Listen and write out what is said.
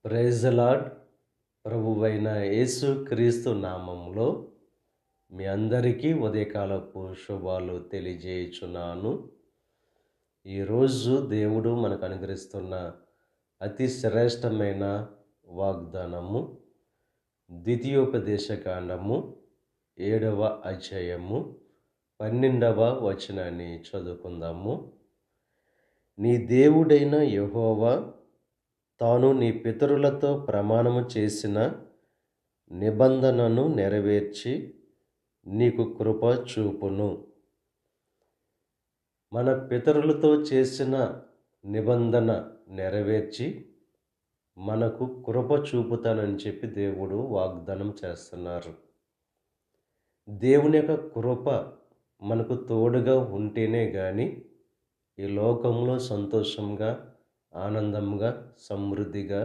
Praise the lord. ప్రభువైన యేసు క్రీస్తు నామములో మీ అందరికీ ఉదయకాలపు శుభాలు తెలియజేయుచున్నాను. ఈరోజు దేవుడు మనకు అనుగ్రహిస్తున్న అతి శ్రేష్టమైన వాగ్దానము ద్వితీయోపదేశకాండము 7వ అధ్యాయము 12వ వచనాన్ని చదువుకుందాము. నీ దేవుడైన యెహోవా తాను నీ పితరులతో ప్రమాణము చేసిన నిబంధనను నెరవేర్చి నీకు కృప చూపును. మన పితరులతో చేసిన నిబంధన నెరవేర్చి మనకు కృప చూపుతానని చెప్పి దేవుడు వాగ్దానం చేస్తున్నారు. దేవుని యొక్క కృప మనకు తోడుగా ఉంటేనే కానీ ఈ లోకంలో సంతోషంగా, ఆనందంగా, సమృద్ధిగా